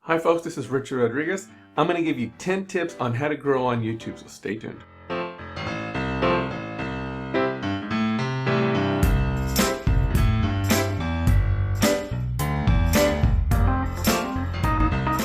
Hi folks, this is Richard Rodriguez. I'm going to give you 10 tips on how to grow on YouTube, so stay tuned.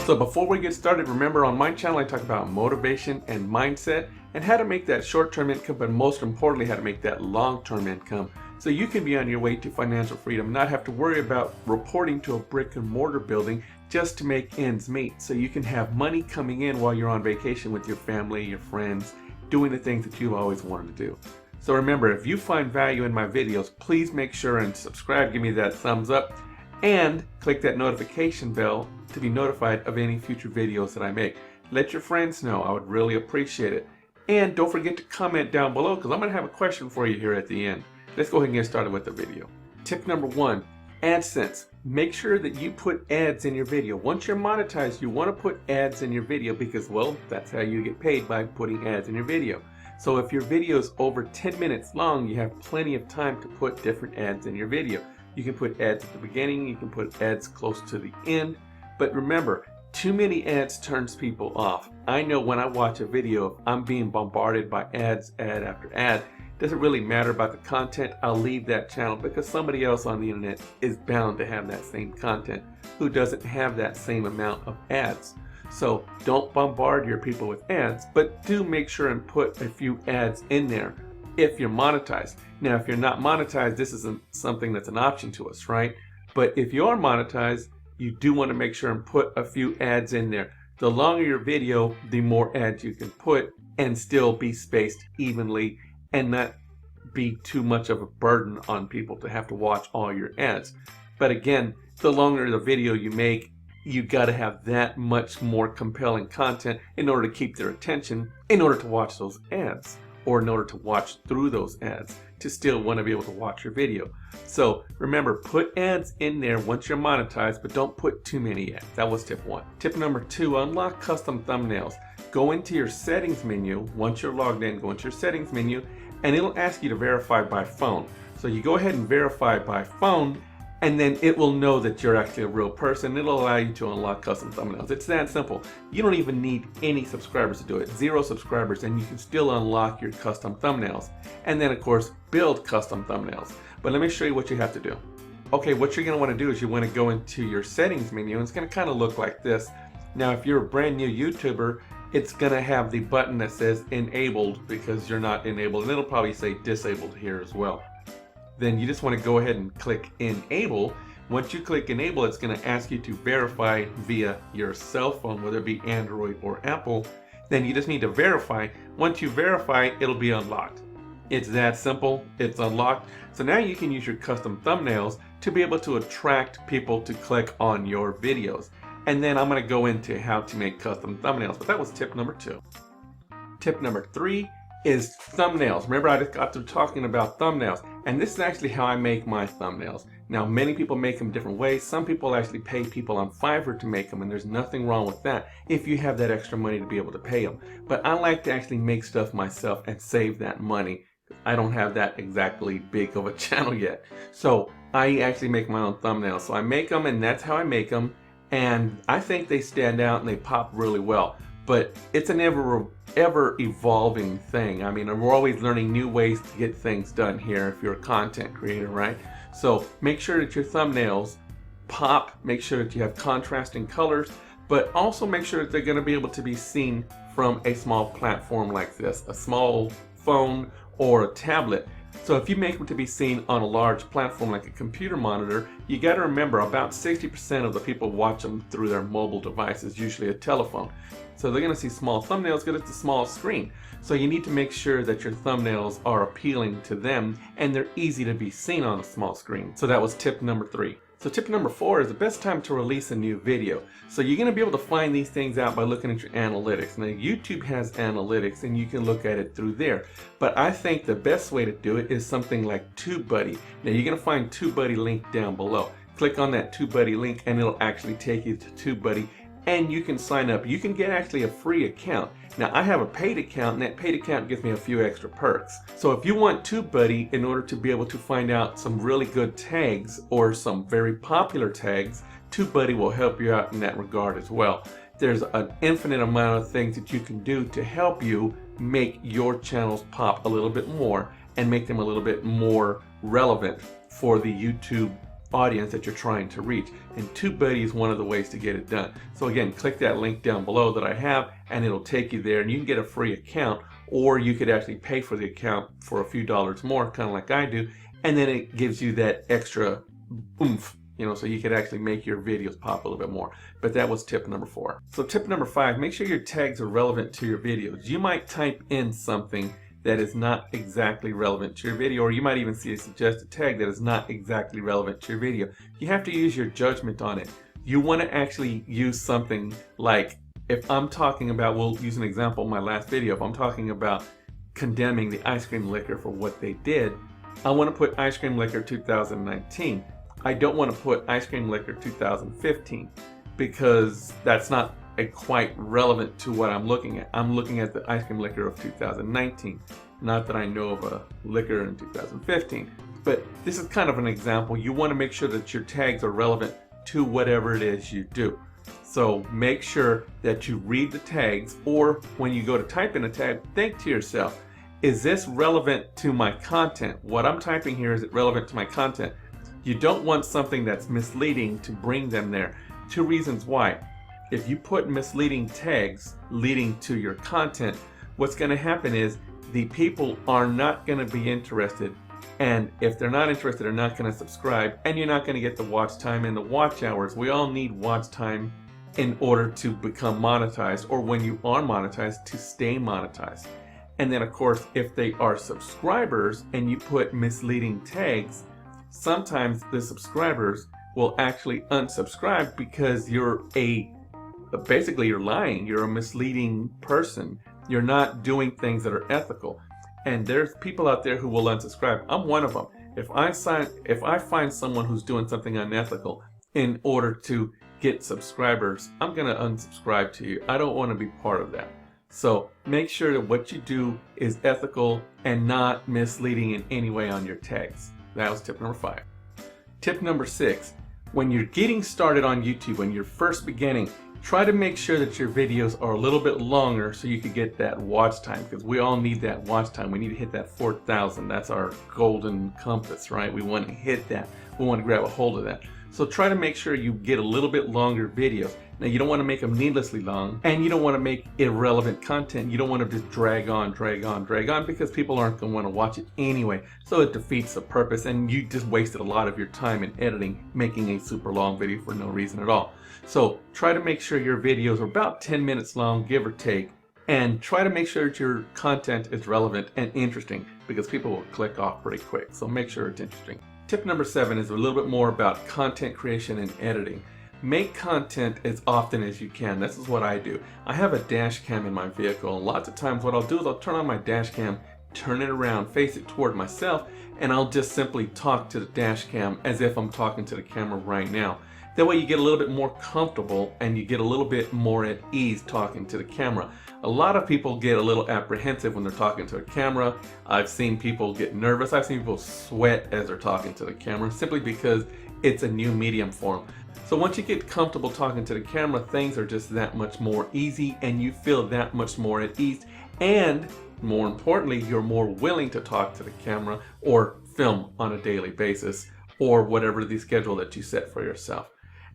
So before we get started, remember on my channel I talk about motivation and mindset and how to make that short-term income, but most importantly how to make that long-term income so you can be on your way to financial freedom, not have to worry about reporting to a brick and mortar building just to make ends meet, so you can have money coming in while you're on vacation with your family, your friends, doing the things that you've always wanted to do. So remember, if you find value in my videos, please make sure and subscribe, give me that thumbs up, and click that notification bell to be notified of any future videos that I make. Let your friends know, I would really appreciate it. And don't forget to comment down below because I'm going to have a question for you here at the end. Let's go ahead and get started with the video. Tip number 1, Adsense. Make sure that you put ads in your video. Once you're monetized, you want to put ads in your video because, well, that's how you get paid, by putting ads in your video. So if your video is over 10 minutes long, you have plenty of time to put different ads in your video. You can put ads at the beginning, you can put ads close to the end, but remember, too many ads turns people off. I know when I watch a video, if I'm being bombarded by ads, ad after ad, it doesn't really matter about the content, I'll leave that channel because somebody else on the internet is bound to have that same content who doesn't have that same amount of ads. So don't bombard your people with ads, but do make sure and put a few ads in there if you're monetized. Now, if you're not monetized, this isn't something that's an option to us, right? But if you are monetized, you do want to make sure and put a few ads in there. The longer your video, the more ads you can put and still be spaced evenly and not be too much of a burden on people to have to watch all your ads. But again, the longer the video you make, you got to have that much more compelling content in order to keep their attention, in order to watch those ads, or in order to watch through those ads, to still want to be able to watch your video. So remember, put ads in there once you're monetized, but don't put too many ads. That was tip 1. Tip number 2, unlock custom thumbnails. Go into your settings menu. Once you're logged in, go into your settings menu, and it'll ask you to verify by phone. So you go ahead and verify by phone, and then it will know that you're actually a real person. It'll allow you to unlock custom thumbnails. It's that simple. You don't even need any subscribers to do it. 0 subscribers, and you can still unlock your custom thumbnails. And then of course, build custom thumbnails. But let me show you what you have to do. Okay, what you're gonna wanna do is you wanna go into your settings menu, and it's gonna kinda look like this. Now, if you're a brand new YouTuber, it's gonna have the button that says enabled because you're not enabled, and it'll probably say disabled here as well. Then you just want to go ahead and click enable. Once you click enable, it's going to ask you to verify via your cell phone, whether it be Android or Apple. Then you just need to verify. Once you verify, it'll be unlocked. It's that simple. It's unlocked. So now you can use your custom thumbnails to be able to attract people to click on your videos. And then I'm going to go into how to make custom thumbnails, but that was tip number 2. Tip number 3 is thumbnails. Remember, I just got through talking about thumbnails, and this is actually how I make my thumbnails. Now, many people make them different ways. Some people actually pay people on Fiverr to make them, and there's nothing wrong with that if you have that extra money to be able to pay them. But I like to actually make stuff myself and save that money. I don't have that exactly big of a channel yet. So I actually make my own thumbnails. So I make them, and that's how I make them. And I think they stand out and they pop really well. But it's an ever evolving thing. I mean, we're always learning new ways to get things done here if you're a content creator, right? So make sure that your thumbnails pop, make sure that you have contrasting colors, but also make sure that they're going to be able to be seen from a small platform like this, a small phone or a tablet. So if you make them to be seen on a large platform like a computer monitor, you got to remember about 60% of the people watch them through their mobile devices, usually a telephone. So they're going to see small thumbnails because it's a small screen. So you need to make sure that your thumbnails are appealing to them and they're easy to be seen on a small screen. So that was tip number 3. So tip number 4 is the best time to release a new video. So you're going to be able to find these things out by looking at your analytics. Now, YouTube has analytics and you can look at it through there. But I think the best way to do it is something like TubeBuddy. Now, you're going to find TubeBuddy link down below. Click on that TubeBuddy link and it'll actually take you to TubeBuddy, and you can sign up. You can get actually a free account. Now, I have a paid account, and that paid account gives me a few extra perks. So if you want TubeBuddy in order to be able to find out some really good tags or some very popular tags TubeBuddy will help you out in that regard as well. There's an infinite amount of things that you can do to help you make your channels pop a little bit more and make them a little bit more relevant for the YouTube audience that you're trying to reach. And TubeBuddy is one of the ways to get it done. So again, click that link down below that I have and it'll take you there, and you can get a free account, or you could actually pay for the account for a few dollars more, kind of like I do, and then it gives you that extra oomph, you know, so you could actually make your videos pop a little bit more. But that was tip number 4. So tip number 5, make sure your tags are relevant to your videos. You might type in something that is not exactly relevant to your video, or you might even see a suggested tag that is not exactly relevant to your video. You have to use your judgment on it. You want to actually use something like, if I'm talking about, we'll use an example in my last video, if I'm talking about condemning the ice cream liquor for what they did, I want to put ice cream liquor 2019. I don't want to put ice cream liquor 2015, because that's not quite relevant to what I'm looking at. I'm looking at the ice cream liquor of 2019. Not that I know of a liquor in 2015, but this is kind of an example. You want to make sure that your tags are relevant to whatever it is you do. So make sure that you read the tags, or when you go to type in a tag, think to yourself, is this relevant to my content? What I'm typing here, is it relevant to my content? You don't want something that's misleading to bring them there. 2 reasons why. If you put misleading tags leading to your content, what's going to happen is the people are not going to be interested, and if they're not interested, they're not going to subscribe, and you're not going to get the watch time and the watch hours. We all need watch time in order to become monetized, or when you are monetized, to stay monetized. And then of course, if they are subscribers and you put misleading tags, sometimes the subscribers will actually unsubscribe because you're basically you're lying. You're a misleading person. You're not doing things that are ethical. And there's people out there who will unsubscribe. I'm one of them. If I find someone who's doing something unethical in order to get subscribers, I'm gonna unsubscribe to you. I don't want to be part of that. So make sure that what you do is ethical and not misleading in any way on your tags. That was tip number 5. Tip number 6, when you're getting started on YouTube, when you're first beginning, try to make sure that your videos are a little bit longer so you can get that watch time, because we all need that watch time. We need to hit that 4,000. That's our golden compass, right? We want to hit that. We want to grab a hold of that. So try to make sure you get a little bit longer videos. Now, you don't want to make them needlessly long, and you don't want to make irrelevant content. You don't want to just drag on, because people aren't going to want to watch it anyway. So it defeats the purpose, and you just wasted a lot of your time in editing, making a super long video for no reason at all. So try to make sure your videos are about 10 minutes long, give or take, and try to make sure that your content is relevant and interesting, because people will click off pretty quick. So make sure it's interesting. Tip number 7 is a little bit more about content creation and editing. Make content as often as you can. This is what I do. I have a dash cam in my vehicle, and lots of times what I'll do is I'll turn on my dash cam, turn it around, face it toward myself, and I'll just simply talk to the dash cam as if I'm talking to the camera right now. That way you get a little bit more comfortable and you get a little bit more at ease talking to the camera. A lot of people get a little apprehensive when they're talking to a camera. I've seen people get nervous. I've seen people sweat as they're talking to the camera, simply because it's a new medium for them. So once you get comfortable talking to the camera, things are just that much more easy, and you feel that much more at ease. And more importantly, you're more willing to talk to the camera or film on a daily basis, or whatever the schedule that you set for yourself.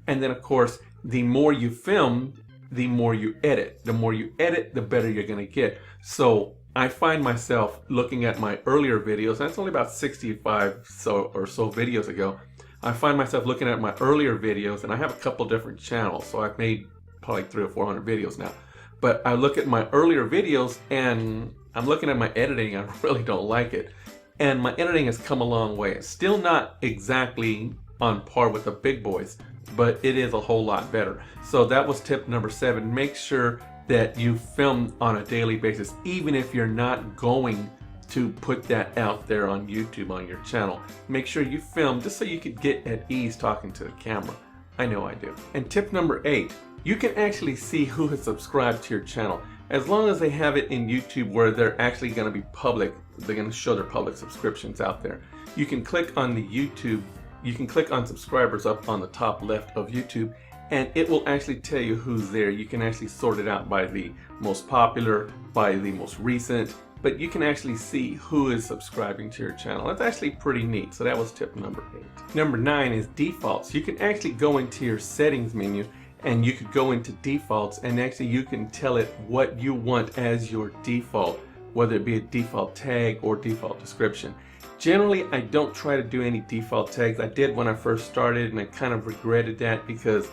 And then of course, the more you film, the more you edit. The more you edit, the better you're going to get. So I find myself looking at my earlier videos, and it's only about 65 or so videos ago. I find myself looking at my earlier videos, and I have a couple different channels, so I've made probably 300 or 400 videos now. But I look at my earlier videos, and I'm looking at my editing. I really don't like it. And my editing has come a long way. It's still not exactly on par with the big boys, but it is a whole lot better. So that was tip number 7. Make sure that you film on a daily basis, even if you're not going to put that out there on YouTube on your channel. Make sure you film just so you could get at ease talking to the camera. I know I do. And tip number 8, you can actually see who has subscribed to your channel. As long as they have it in YouTube where they're actually going to be public, they're going to show their public subscriptions out there. You can click on the YouTube you can click on subscribers up on the top left of YouTube, and it will actually tell you who's there. You can actually sort it out by the most popular, by the most recent, but you can actually see who is subscribing to your channel. That's actually pretty neat. So that was tip number 8. Number 9 is defaults. You can actually go into your settings menu and you could go into defaults, and actually you can tell it what you want as your default, whether it be a default tag or default description. Generally, I don't try to do any default tags. I did when I first started, and I kind of regretted that because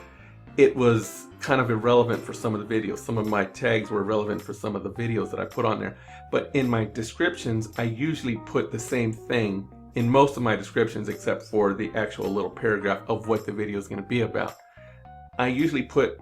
it was kind of irrelevant for some of the videos. Some of my tags were relevant for some of the videos that I put on there. But in my descriptions, I usually put the same thing in most of my descriptions except for the actual little paragraph of what the video is going to be about. I usually put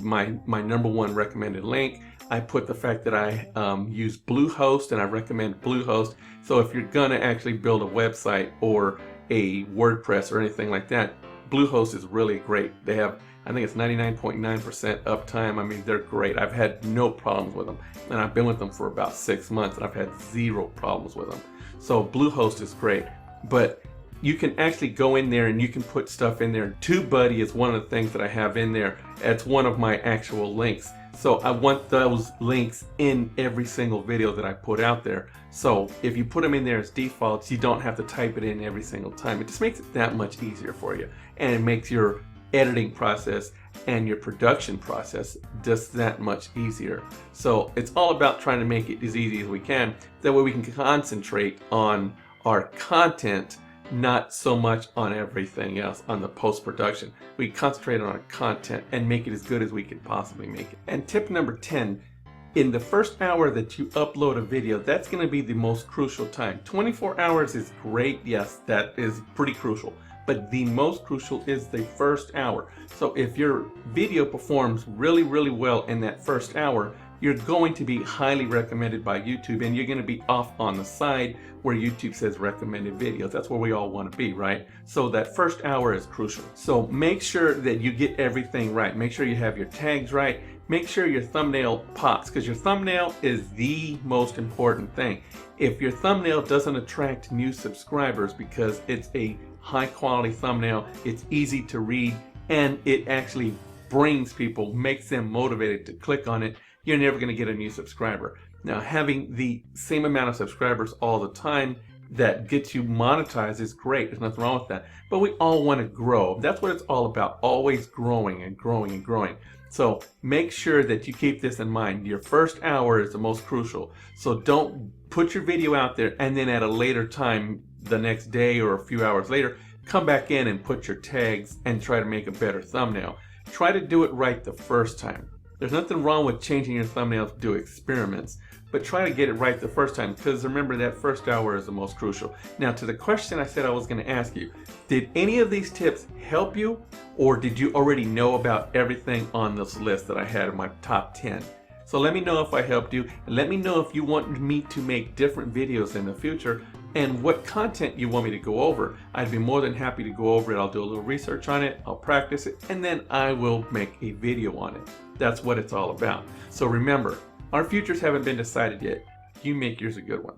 my number 1 recommended link. I put the fact that I use Bluehost and I recommend Bluehost. So if you're gonna actually build a website or a WordPress or anything like that, Bluehost is really great. They have, I think it's 99.9% uptime. I mean, they're great. I've had no problems with them. And I've been with them for about 6 months and I've had 0 problems with them. So Bluehost is great. But you can actually go in there and you can put stuff in there. TubeBuddy is one of the things that I have in there. It's one of my actual links. So I want those links in every single video that I put out there. So if you put them in there as defaults, you don't have to type it in every single time. It just makes it that much easier for you. And it makes your editing process and your production process just that much easier. So it's all about trying to make it as easy as we can. That way we can concentrate on our content, not so much on everything else, on the post-production. We concentrate on our content and make it as good as we can possibly make it. And tip number 10, in the first hour that you upload a video, that's going to be the most crucial time. 24 hours is great, yes, that is pretty crucial. But the most crucial is the first hour. So if your video performs really, really well in that first hour, you're going to be highly recommended by YouTube, and you're going to be off on the side where YouTube says recommended videos. That's where we all want to be, right? So that first hour is crucial. So make sure that you get everything right. Make sure you have your tags right. Make sure your thumbnail pops, because your thumbnail is the most important thing. If your thumbnail doesn't attract new subscribers because it's a high quality thumbnail, it's easy to read, and it actually brings people, makes them motivated to click on it, you're never going to get a new subscriber. Now, having the same amount of subscribers all the time that gets you monetized is great. There's nothing wrong with that. But we all want to grow. That's what it's all about, always growing and growing and growing. So make sure that you keep this in mind. Your first hour is the most crucial. So don't put your video out there and then at a later time, the next day or a few hours later, come back in and put your tags and try to make a better thumbnail. Try to do it right the first time. There's nothing wrong with changing your thumbnail to do experiments, but try to get it right the first time, because remember, that first hour is the most crucial. Now, to the question I said I was going to ask you, did any of these tips help you, or did you already know about everything on this list that I had in my top 10? So let me know if I helped you, and let me know if you want me to make different videos in the future and what content you want me to go over. I'd be more than happy to go over it. I'll do a little research on it, I'll practice it, and then I will make a video on it. That's what it's all about. So remember, our futures haven't been decided yet. You make yours a good one.